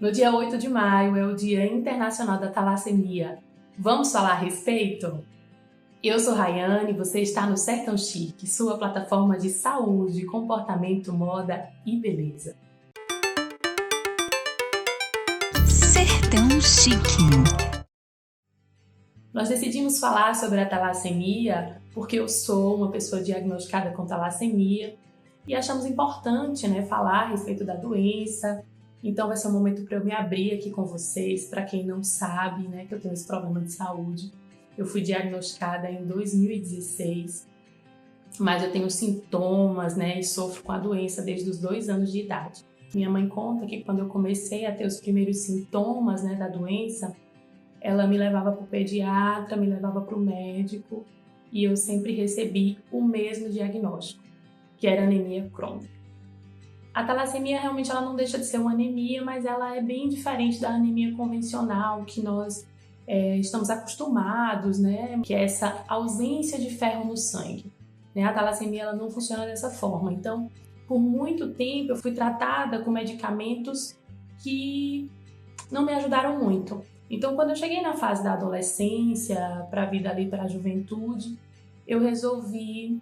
No dia 8 de maio é o Dia Internacional da Talassemia. Vamos falar a respeito? Eu sou Rayane e você está no Sertão Chique, sua plataforma de saúde, comportamento, moda e beleza. Sertão Chique. Nós decidimos falar sobre a talassemia porque eu sou uma pessoa diagnosticada com talassemia e achamos importante, falar a respeito da doença. Então vai ser um momento para eu me abrir aqui com vocês, para quem não sabe, que eu tenho esse problema de saúde. Eu fui diagnosticada em 2016, mas eu tenho sintomas, e sofro com a doença desde os 2 anos de idade. Minha mãe conta que quando eu comecei a ter os primeiros sintomas, da doença, ela me levava para o pediatra, me levava para o médico e eu sempre recebi o mesmo diagnóstico, que era anemia crônica. A talassemia realmente ela não deixa de ser uma anemia, mas ela é bem diferente da anemia convencional que nós estamos acostumados, que é essa ausência de ferro no sangue. A talassemia ela não funciona dessa forma. Então, por muito tempo eu fui tratada com medicamentos que não me ajudaram muito. Então, quando eu cheguei na fase da adolescência, para a vida ali, para a juventude, eu resolvi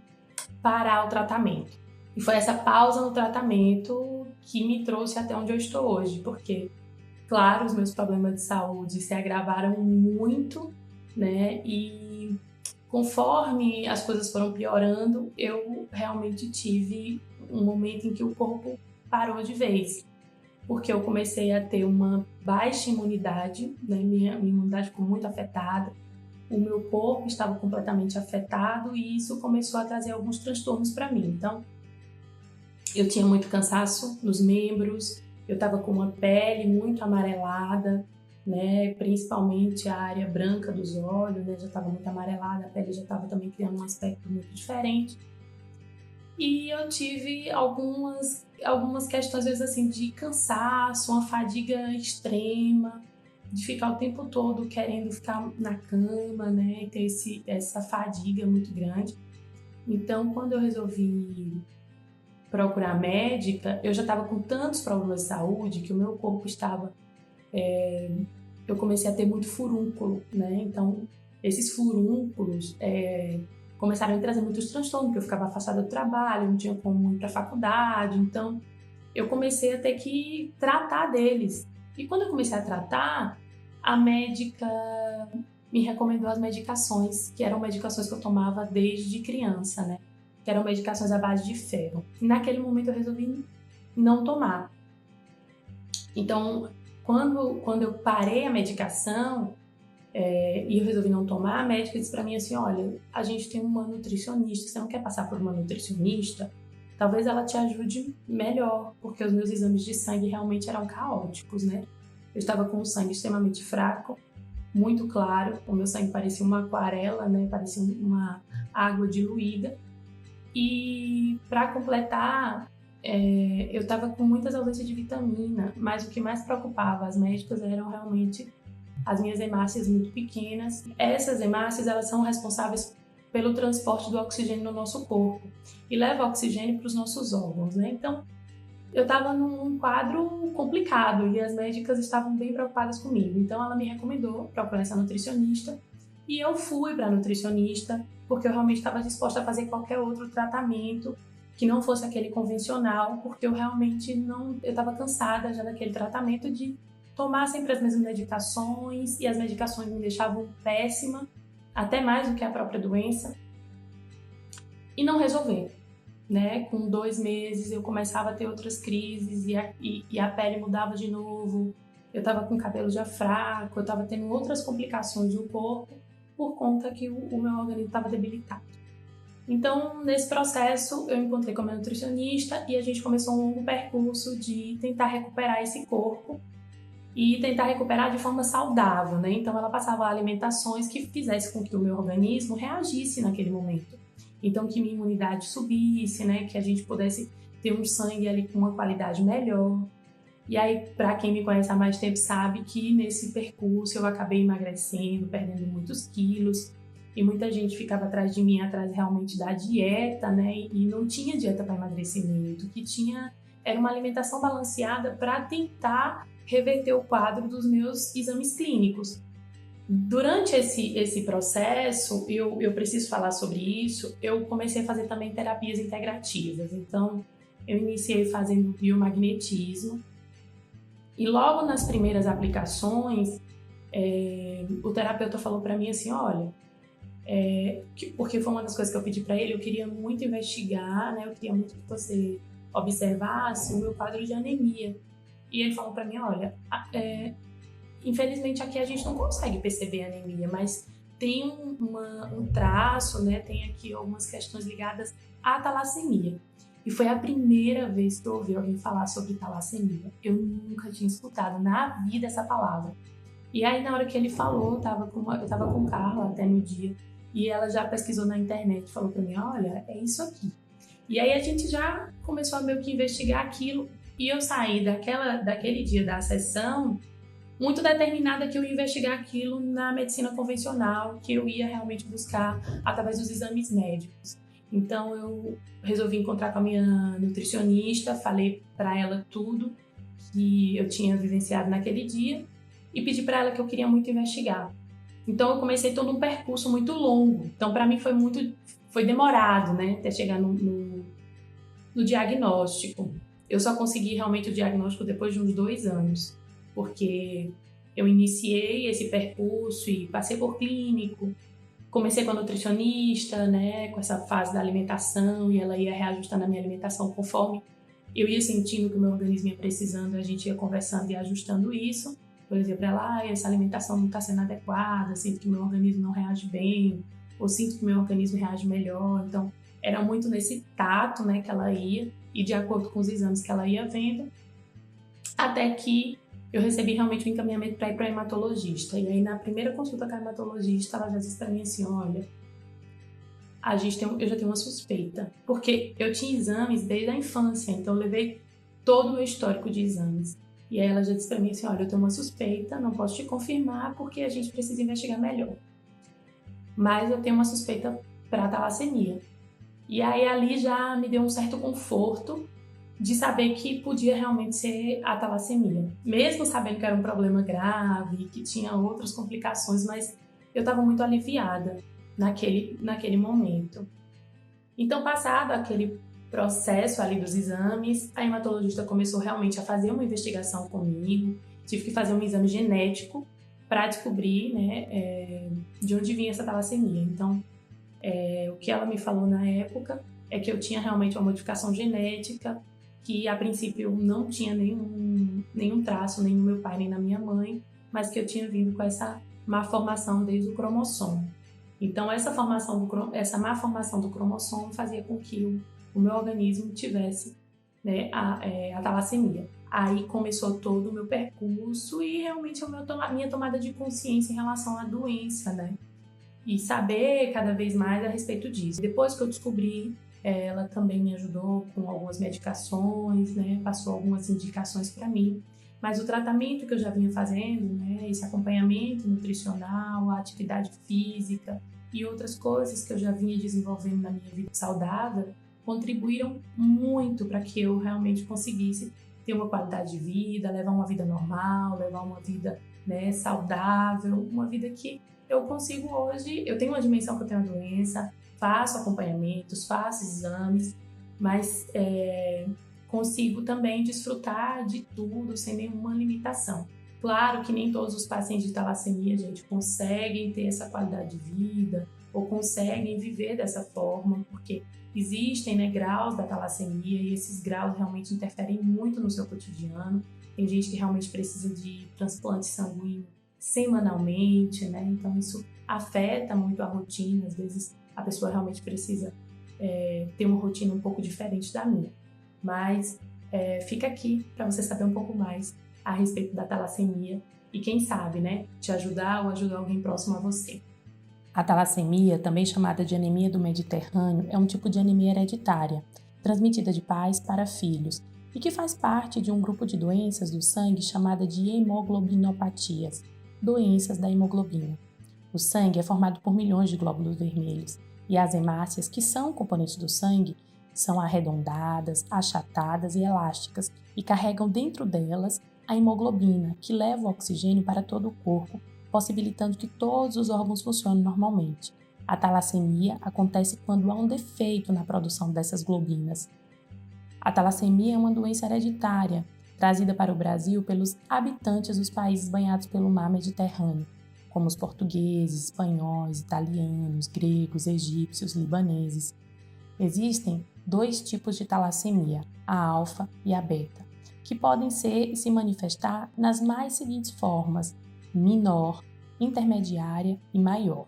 parar o tratamento. E foi essa pausa no tratamento que me trouxe até onde eu estou hoje, porque, claro, os meus problemas de saúde se agravaram muito, e conforme as coisas foram piorando, eu realmente tive um momento em que o corpo parou de vez, porque eu comecei a ter uma baixa imunidade, minha imunidade ficou muito afetada, o meu corpo estava completamente afetado e isso começou a trazer alguns transtornos para mim. Então, eu tinha muito cansaço nos membros, eu estava com uma pele muito amarelada, principalmente a área branca dos olhos, já estava muito amarelada, a pele já estava também criando um aspecto muito diferente. E eu tive algumas questões, às vezes, assim, de cansaço, uma fadiga extrema, de ficar o tempo todo querendo ficar na cama, e ter essa fadiga muito grande. Então, quando eu resolvi procurar médica, eu já estava com tantos problemas de saúde que o meu corpo estava... eu comecei a ter muito furúnculo, Então, esses furúnculos começaram a me trazer muitos transtornos, porque eu ficava afastada do trabalho, não tinha como ir para a faculdade, então eu comecei a ter que tratar deles. E quando eu comecei a tratar, a médica me recomendou as medicações, que eram medicações que eu tomava desde criança, que eram medicações à base de ferro. E naquele momento eu resolvi não tomar. Então, quando eu parei a medicação e eu resolvi não tomar, a médica disse para mim assim, olha, a gente tem uma nutricionista, você não quer passar por uma nutricionista? Talvez ela te ajude melhor, porque os meus exames de sangue realmente eram caóticos, Eu estava com o sangue extremamente fraco, muito claro, o meu sangue parecia uma aquarela, parecia uma água diluída. E para completar, eu estava com muitas ausências de vitamina, mas o que mais preocupava as médicas eram realmente as minhas hemácias muito pequenas. Essas hemácias elas são responsáveis pelo transporte do oxigênio no nosso corpo e leva oxigênio para os nossos órgãos, Então, eu estava num quadro complicado e as médicas estavam bem preocupadas comigo. Então, ela me recomendou procurar essa nutricionista e eu fui para a nutricionista porque eu realmente estava disposta a fazer qualquer outro tratamento que não fosse aquele convencional, porque eu realmente eu estava cansada já daquele tratamento de tomar sempre as mesmas medicações e as medicações me deixavam péssima, até mais do que a própria doença, e não resolver. Com 2 meses eu começava a ter outras crises e a pele mudava de novo, eu estava com o cabelo já fraco, eu estava tendo outras complicações no corpo por conta que o meu organismo estava debilitado. Então, nesse processo, eu encontrei com a minha nutricionista e a gente começou um longo percurso de tentar recuperar esse corpo e tentar recuperar de forma saudável, Então, ela passava alimentações que fizessem com que o meu organismo reagisse naquele momento. Então, que minha imunidade subisse, que a gente pudesse ter um sangue ali com uma qualidade melhor. E aí, para quem me conhece há mais tempo, sabe que nesse percurso eu acabei emagrecendo, perdendo muitos quilos. E muita gente ficava atrás de mim, atrás realmente da dieta, E não tinha dieta para emagrecimento. O que tinha era uma alimentação balanceada para tentar reverter o quadro dos meus exames clínicos. Durante esse processo, eu preciso falar sobre isso, eu comecei a fazer também terapias integrativas. Então, eu iniciei fazendo biomagnetismo e logo nas primeiras aplicações, o terapeuta falou para mim assim, olha, porque foi uma das coisas que eu pedi para ele, eu queria muito investigar, né? Eu queria muito que você observasse o meu quadro de anemia. E ele falou para mim, olha, infelizmente aqui a gente não consegue perceber a anemia, mas tem um traço, né? Tem aqui algumas questões ligadas à talassemia. E foi a primeira vez que eu ouvi alguém falar sobre talassemia. Eu nunca tinha escutado na vida essa palavra. E aí, na hora que ele falou, eu tava com Carla até no dia, e ela já pesquisou na internet e falou pra mim, olha, é isso aqui. E aí a gente já começou a meio que investigar aquilo, e eu saí daquele dia da sessão muito determinada que eu ia investigar aquilo na medicina convencional, que eu ia realmente buscar através dos exames médicos. Então eu resolvi encontrar com a minha nutricionista, falei para ela tudo que eu tinha vivenciado naquele dia e pedi para ela que eu queria muito investigar. Então eu comecei todo um percurso muito longo. Então para mim foi demorado, né, até chegar no diagnóstico. Eu só consegui realmente o diagnóstico depois de uns 2 anos, porque eu iniciei esse percurso e passei por clínico. Comecei com a nutricionista, né, com essa fase da alimentação, e ela ia reajustando a minha alimentação conforme eu ia sentindo que o meu organismo ia precisando, a gente ia conversando e ajustando isso. Por exemplo, ela, essa alimentação não está sendo adequada, sinto que o meu organismo não reage bem, ou sinto que o meu organismo reage melhor. Então, era muito nesse tato, né, que ela ia, e de acordo com os exames que ela ia vendo, até que eu recebi realmente um encaminhamento para ir para a hematologista. E aí, na primeira consulta com a hematologista, ela já disse para mim assim, olha, eu já tenho uma suspeita. Porque eu tinha exames desde a infância, então eu levei todo o meu histórico de exames. E aí ela já disse para mim assim, olha, eu tenho uma suspeita, não posso te confirmar porque a gente precisa investigar melhor. Mas eu tenho uma suspeita para talassemia. E aí ali já me deu um certo conforto de saber que podia realmente ser a talassemia. Mesmo sabendo que era um problema grave, que tinha outras complicações, mas eu estava muito aliviada naquele momento. Então, passado aquele processo ali dos exames, a hematologista começou realmente a fazer uma investigação comigo. Tive que fazer um exame genético para descobrir, né, de onde vinha essa talassemia. Então, o que ela me falou na época é que eu tinha realmente uma modificação genética, que a princípio não tinha nenhum traço, nem no meu pai, nem na minha mãe, mas que eu tinha vindo com essa má formação desde o cromossomo. Então, essa má formação do cromossomo fazia com que o meu organismo tivesse, né, a talassemia. Aí começou todo o meu percurso e realmente a minha tomada de consciência em relação à doença, né? E saber cada vez mais a respeito disso. Depois que eu descobri, ela também me ajudou com algumas medicações, né? Passou algumas indicações para mim. Mas o tratamento que eu já vinha fazendo, né? Esse acompanhamento nutricional, a atividade física e outras coisas que eu já vinha desenvolvendo na minha vida saudável, contribuíram muito para que eu realmente conseguisse ter uma qualidade de vida, levar uma vida normal, levar uma vida, né, saudável, uma vida que eu consigo hoje. Eu tenho uma dimensão que eu tenho a doença, faço acompanhamentos, faço exames, mas consigo também desfrutar de tudo sem nenhuma limitação. Claro que nem todos os pacientes de talassemia, gente, conseguem ter essa qualidade de vida ou conseguem viver dessa forma, porque existem, né, graus da talassemia e esses graus realmente interferem muito no seu cotidiano. Tem gente que realmente precisa de transplante sanguíneo semanalmente, né? Então isso afeta muito a rotina. Às vezes a pessoa realmente precisa ter uma rotina um pouco diferente da minha. Mas fica aqui para você saber um pouco mais a respeito da talassemia e quem sabe, né, te ajudar ou ajudar alguém próximo a você. A talassemia, também chamada de anemia do Mediterrâneo, é um tipo de anemia hereditária, transmitida de pais para filhos, e que faz parte de um grupo de doenças do sangue chamada de hemoglobinopatias, doenças da hemoglobina. O sangue é formado por milhões de glóbulos vermelhos, e as hemácias, que são componentes do sangue, São arredondadas, achatadas e elásticas e carregam dentro delas a hemoglobina, que leva o oxigênio para todo o corpo, possibilitando que todos os órgãos funcionem normalmente. A talassemia acontece quando há um defeito na produção dessas globinas. A talassemia é uma doença hereditária, trazida para o Brasil pelos habitantes dos países banhados pelo mar Mediterrâneo, como os portugueses, espanhóis, italianos, gregos, egípcios, libaneses. Existem 2 tipos de talassemia, a alfa e a beta, que podem ser e se manifestar nas mais seguintes formas: menor, intermediária e maior.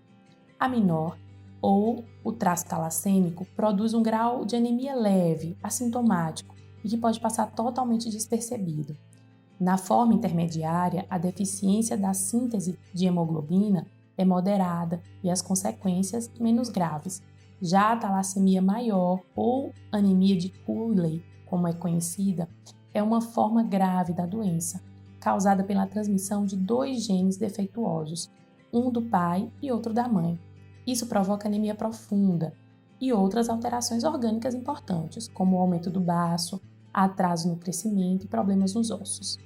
A menor, ou o traço talassêmico, produz um grau de anemia leve, assintomático e que pode passar totalmente despercebido. Na forma intermediária, a deficiência da síntese de hemoglobina é moderada e as consequências menos graves. Já a talassemia maior, ou anemia de Cooley, como é conhecida, é uma forma grave da doença, causada pela transmissão de 2 genes defeituosos, um do pai e outro da mãe. Isso provoca anemia profunda e outras alterações orgânicas importantes, como o aumento do baço, atraso no crescimento e problemas nos ossos.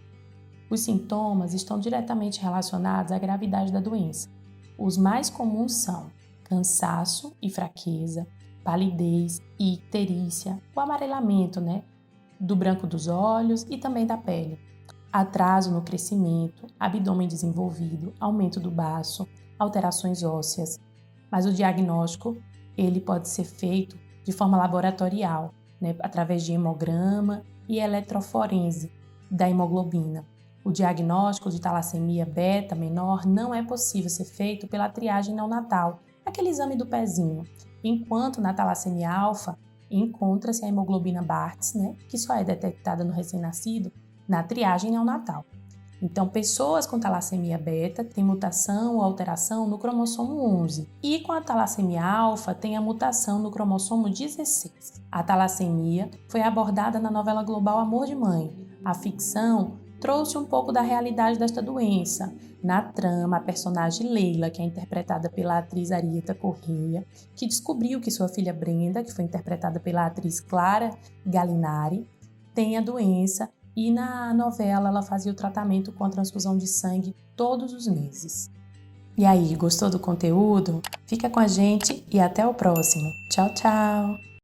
Os sintomas estão diretamente relacionados à gravidade da doença. Os mais comuns são cansaço e fraqueza, palidez e icterícia, o amarelamento, do branco dos olhos e também da pele, atraso no crescimento, abdômen desenvolvido, aumento do baço, alterações ósseas. Mas o diagnóstico ele pode ser feito de forma laboratorial, através de hemograma e eletroforese da hemoglobina. O diagnóstico de talassemia beta menor não é possível ser feito pela triagem neonatal, aquele exame do pezinho, enquanto na talassemia alfa encontra-se a hemoglobina Bartz, que só é detectada no recém-nascido, na triagem neonatal. Então, pessoas com talassemia beta têm mutação ou alteração no cromossomo 11 e com a talassemia alfa tem a mutação no cromossomo 16. A talassemia foi abordada na novela global Amor de Mãe. A ficção trouxe um pouco da realidade desta doença. Na trama, a personagem Leila, que é interpretada pela atriz Arieta Correia, que descobriu que sua filha Brenda, que foi interpretada pela atriz Clara Gallinari, tem a doença. E na novela ela fazia o tratamento com a transfusão de sangue todos os meses. E aí, gostou do conteúdo? Fica com a gente e até o próximo. Tchau, tchau!